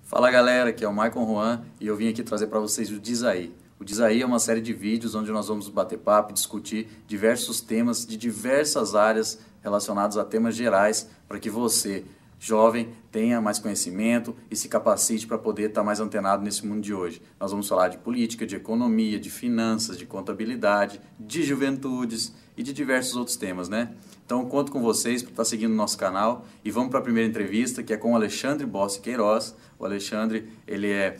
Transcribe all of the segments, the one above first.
Fala galera, aqui é o Maicon Juan e eu vim aqui trazer para vocês o Diz Aí. O Diz Aí é uma série de vídeos onde nós vamos bater papo e discutir diversos temas de diversas áreas relacionados a temas gerais para que você, jovem, tenha mais conhecimento e se capacite para poder estar mais antenado nesse mundo de hoje. Nós vamos falar de política, de economia, de finanças, de contabilidade, de juventudes e de diversos outros temas, né? Então, conto com vocês para estar seguindo o nosso canal e vamos para a primeira entrevista, que é com o Alexandre Bossi Queiroz. O Alexandre, ele é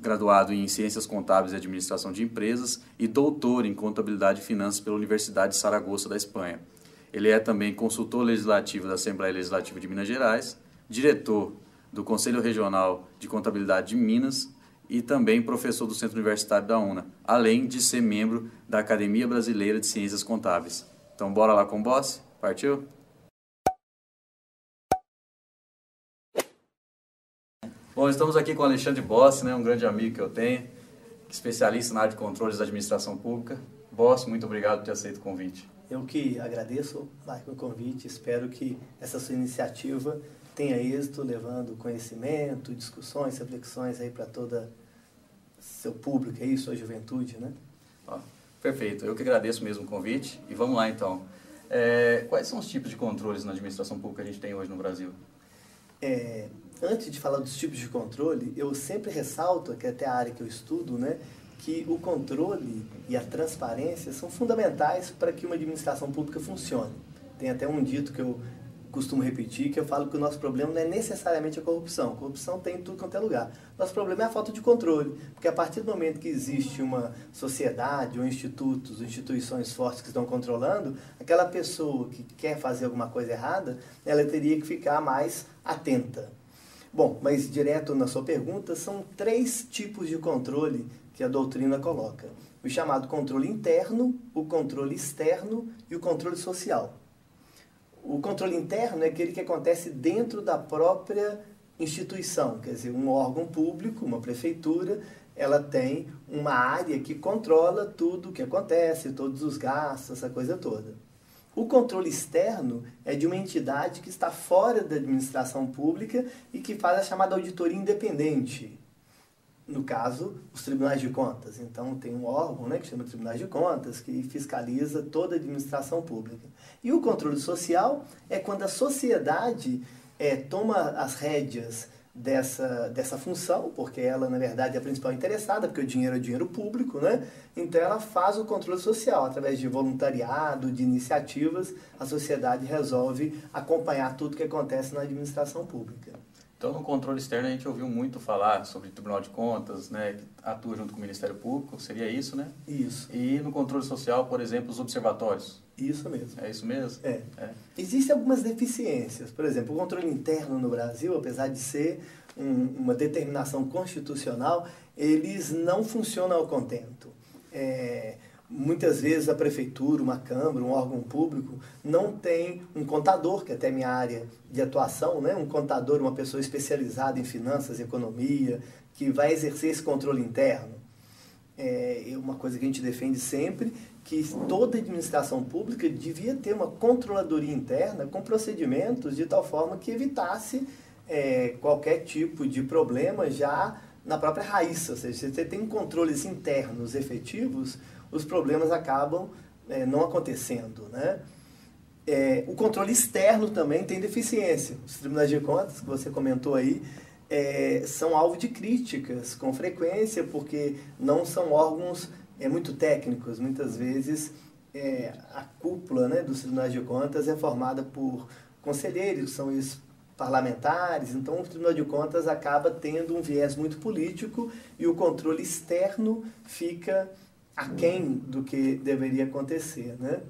graduado em Ciências Contábeis e Administração de Empresas e doutor em Contabilidade e Finanças pela Universidade de Saragoça, da Espanha. Ele é também consultor legislativo da Assembleia Legislativa de Minas Gerais, diretor do Conselho Regional de Contabilidade de Minas e também professor do Centro Universitário da UNA, além de ser membro da Academia Brasileira de Ciências Contábeis. Então, bora lá com o Bossi? Partiu? Bom, estamos aqui com o Alexandre Bossi, né, um grande amigo que eu tenho, especialista na área de controles da administração pública. Bossi, muito obrigado por ter aceito o convite. Eu que agradeço, Marco, o convite. Espero que essa sua iniciativa tenha êxito, levando conhecimento, discussões, reflexões aí para todo seu público aí, sua juventude, né? Ó, perfeito, eu que agradeço mesmo o convite e vamos lá então. Quais são os tipos de controles na administração pública que a gente tem hoje no Brasil? Antes de falar dos tipos de controle, eu sempre ressalto, que até a área que eu estudo, né, que o controle e a transparência são fundamentais para que uma administração pública funcione. Tem até um dito que eu costumo repetir, que eu falo que o nosso problema não é necessariamente a corrupção. A corrupção tem em tudo quanto é lugar. Nosso problema é a falta de controle, porque a partir do momento que existe uma sociedade, ou institutos, ou instituições fortes que estão controlando, aquela pessoa que quer fazer alguma coisa errada, ela teria que ficar mais atenta. Bom, mas direto na sua pergunta, são 3 tipos de controle que a doutrina coloca. O chamado controle interno, o controle externo e o controle social. O controle interno é aquele que acontece dentro da própria instituição, quer dizer, um órgão público, uma prefeitura, ela tem uma área que controla tudo o que acontece, todos os gastos, essa coisa toda. O controle externo é de uma entidade que está fora da administração pública e que faz a chamada auditoria independente. No caso, os tribunais de contas. Então, tem um órgão, né, que chama Tribunais de Contas, que fiscaliza toda a administração pública. E o controle social é quando a sociedade toma as rédeas dessa função, porque ela, na verdade, é a principal interessada, porque o dinheiro é dinheiro público, né? Então, ela faz o controle social. Através de voluntariado, de iniciativas, a sociedade resolve acompanhar tudo que acontece na administração pública. Então, no controle externo, a gente ouviu muito falar sobre o Tribunal de Contas, né, que atua junto com o Ministério Público, seria isso, né? Isso. E no controle social, por exemplo, os observatórios. Isso mesmo. É isso mesmo? É. Existem algumas deficiências. Por exemplo, o controle interno no Brasil, apesar de ser uma determinação constitucional, eles não funcionam ao contento. Muitas vezes a prefeitura, uma câmara, um órgão público não tem um contador, que é até minha área de atuação, né? Um contador, uma pessoa especializada em finanças e economia, que vai exercer esse controle interno. É uma coisa que a gente defende sempre, que toda administração pública devia ter uma controladoria interna com procedimentos de tal forma que evitasse qualquer tipo de problema já na própria raiz. Ou seja, se você tem controles internos efetivos, os problemas acabam não acontecendo, né? O controle externo também tem deficiência. Os tribunais de contas, que você comentou aí, são alvo de críticas com frequência, porque não são órgãos muito técnicos. Muitas vezes a cúpula, né, dos tribunais de contas é formada por conselheiros, que são os parlamentares, então o Tribunal de Contas acaba tendo um viés muito político e o controle externo fica aquém do que deveria acontecer, né?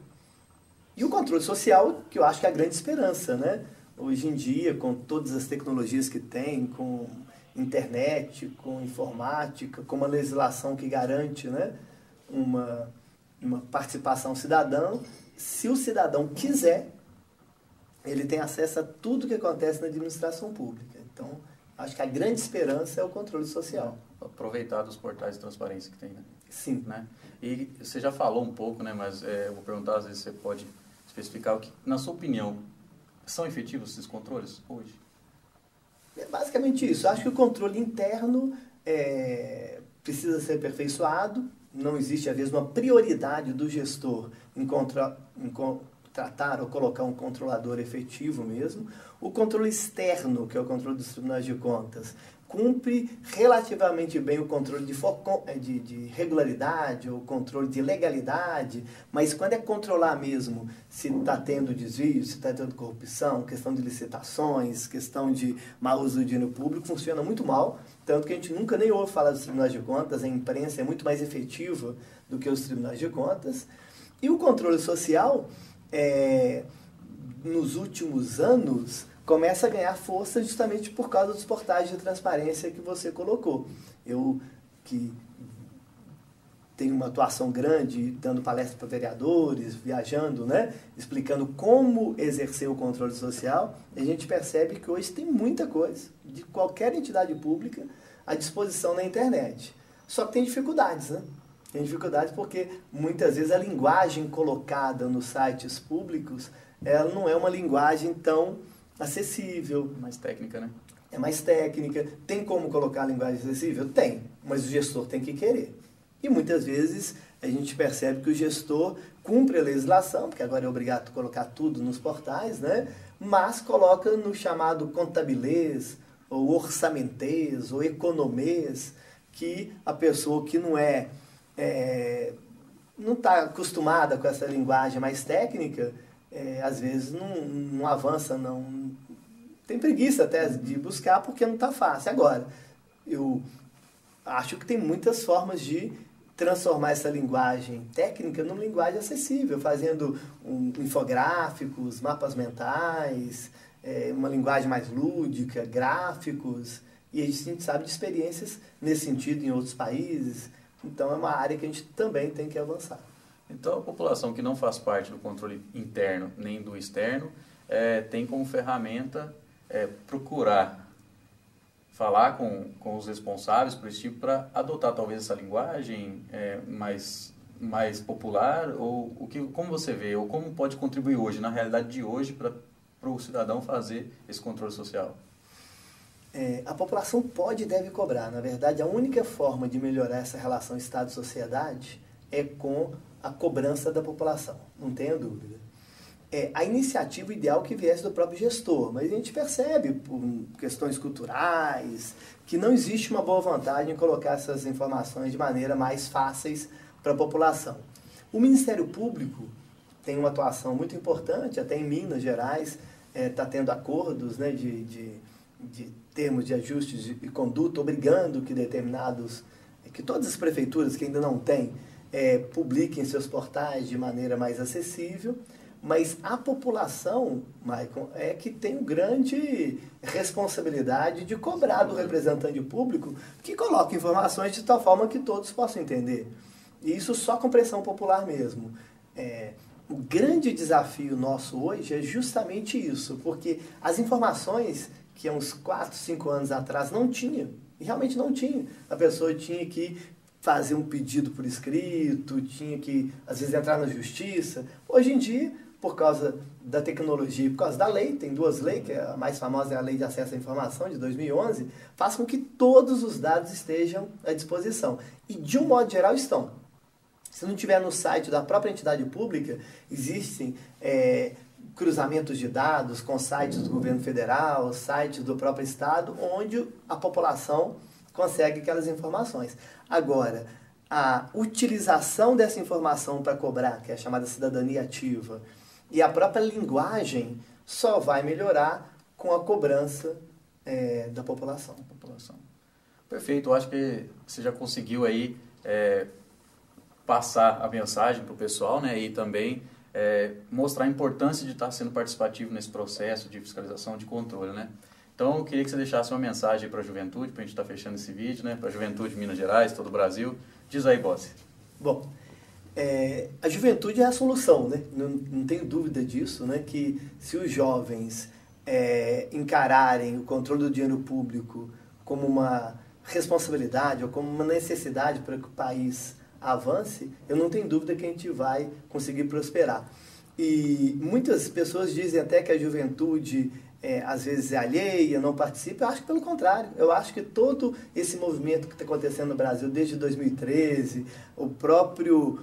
E o controle social, que eu acho que é a grande esperança, né? Hoje em dia, com todas as tecnologias que tem, com internet, com informática, com uma legislação que garante, né, uma participação cidadã, se o cidadão quiser, ele tem acesso a tudo que acontece na administração pública. Então, acho que a grande esperança é o controle social. Aproveitar dos portais de transparência que tem, né? Sim. Né? E você já falou um pouco, né, mas eu vou perguntar, às vezes você pode especificar o que, na sua opinião, são efetivos esses controles hoje? basicamente isso. Acho que o controle interno precisa ser aperfeiçoado. Não existe, às vezes, uma prioridade do gestor em contratar ou colocar um controlador efetivo mesmo. O controle externo, que é o controle dos tribunais de contas, cumpre relativamente bem o controle de regularidade ou controle de legalidade, mas quando é controlar mesmo se está tendo desvio, se está tendo corrupção, questão de licitações, questão de mau uso do dinheiro público, funciona muito mal, tanto que a gente nunca nem ouve falar dos tribunais de contas, a imprensa é muito mais efetiva do que os tribunais de contas. E o controle social, nos últimos anos, começa a ganhar força justamente por causa dos portais de transparência que você colocou. Eu, que tenho uma atuação grande, dando palestra para vereadores, viajando, né, explicando como exercer o controle social, a gente percebe que hoje tem muita coisa, de qualquer entidade pública, à disposição na internet. Só que tem dificuldades, né? Tem dificuldades porque, muitas vezes, a linguagem colocada nos sites públicos, ela não é uma linguagem tão acessível. Mais técnica, né? É mais técnica. Tem como colocar a linguagem acessível? Tem, mas o gestor tem que querer. E muitas vezes a gente percebe que o gestor cumpre a legislação, porque agora é obrigado a colocar tudo nos portais, né? Mas coloca no chamado contabilês, ou orçamentês, ou economês, que a pessoa que não está acostumada com essa linguagem mais técnica, às vezes não avança, não tem preguiça até de buscar porque não está fácil. Agora, eu acho que tem muitas formas de transformar essa linguagem técnica numa linguagem acessível, fazendo infográficos, mapas mentais, uma linguagem mais lúdica, gráficos, e a gente sabe de experiências nesse sentido em outros países. Então é uma área que a gente também tem que avançar. Então, a população que não faz parte do controle interno nem do externo tem como ferramenta procurar falar com os responsáveis por esse tipo para adotar talvez essa linguagem mais popular, ou como você vê, ou como pode contribuir hoje, na realidade de hoje, para o cidadão fazer esse controle social? A população pode e deve cobrar. Na verdade, a única forma de melhorar essa relação Estado-sociedade é com a cobrança da população, não tenha dúvida. A iniciativa ideal que viesse do próprio gestor, mas a gente percebe, por questões culturais, que não existe uma boa vantagem em colocar essas informações de maneira mais fáceis para a população. O Ministério Público tem uma atuação muito importante, até em Minas Gerais, está tendo acordos, né, de termos de ajustes de conduta, obrigando que todas as prefeituras que ainda não têm, publiquem seus portais de maneira mais acessível, mas a população, Maicon, é que tem grande responsabilidade de cobrar do representante público que coloque informações de tal forma que todos possam entender. E isso só com pressão popular mesmo. O grande desafio nosso hoje é justamente isso, porque as informações que há uns 4, 5 anos atrás não tinha, e realmente não tinha. A pessoa tinha que fazer um pedido por escrito, tinha que, às vezes, entrar na justiça. Hoje em dia, por causa da tecnologia e por causa da lei, tem 2 leis, que a mais famosa é a Lei de Acesso à Informação, de 2011, faz com que todos os dados estejam à disposição. E, de um modo geral, estão. Se não tiver no site da própria entidade pública, existem cruzamentos de dados com sites do governo federal, sites do próprio estado, onde a população consegue aquelas informações. Agora, a utilização dessa informação para cobrar, que é a chamada cidadania ativa, e a própria linguagem só vai melhorar com a cobrança da população. Perfeito, eu acho que você já conseguiu aí passar a mensagem para o pessoal, né, e também mostrar a importância de estar sendo participativo nesse processo de fiscalização, de controle, né? Então, eu queria que você deixasse uma mensagem para a juventude, para a gente estar fechando esse vídeo, né, para a juventude de Minas Gerais, todo o Brasil. Diz aí, Bossi. Bom, a juventude é a solução, né? Não tenho dúvida disso, né? Que se os jovens encararem o controle do dinheiro público como uma responsabilidade ou como uma necessidade para que o país avance, eu não tenho dúvida que a gente vai conseguir prosperar. E muitas pessoas dizem até que a juventude às vezes é alheia, não participa. Eu acho que pelo contrário. Eu acho que todo esse movimento que está acontecendo no Brasil desde 2013, o próprio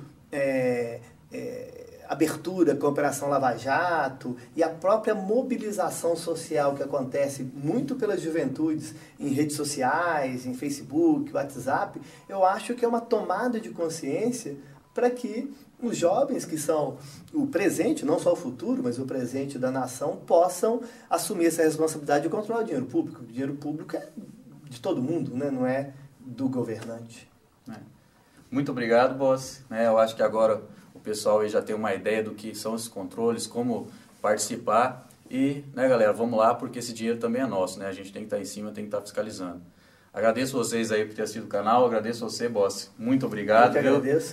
abertura com a Operação Lava Jato e a própria mobilização social que acontece muito pelas juventudes em redes sociais, em Facebook, WhatsApp, eu acho que é uma tomada de consciência para que os jovens, que são o presente, não só o futuro, mas o presente da nação, possam assumir essa responsabilidade de controlar o dinheiro público. O dinheiro público é de todo mundo, né? Não é do governante. Muito obrigado, Boss. Eu acho que agora o pessoal aí já tem uma ideia do que são esses controles, como participar. E, galera, vamos lá, porque esse dinheiro também é nosso, né? A gente tem que estar em cima, tem que estar fiscalizando. Agradeço vocês aí por ter assistido o canal, agradeço a você, Boss. Muito obrigado,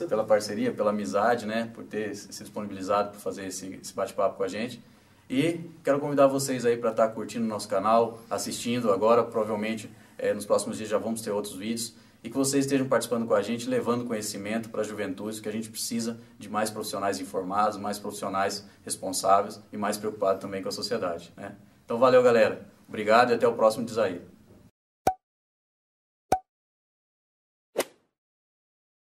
pela parceria, pela amizade, né? Por ter se disponibilizado para fazer esse bate-papo com a gente. E quero convidar vocês aí para estar curtindo o nosso canal, assistindo agora, provavelmente nos próximos dias já vamos ter outros vídeos. E que vocês estejam participando com a gente, levando conhecimento para a juventude, que a gente precisa de mais profissionais informados, mais profissionais responsáveis e mais preocupados também com a sociedade, né? Então valeu, galera. Obrigado e até o próximo Diz Aí.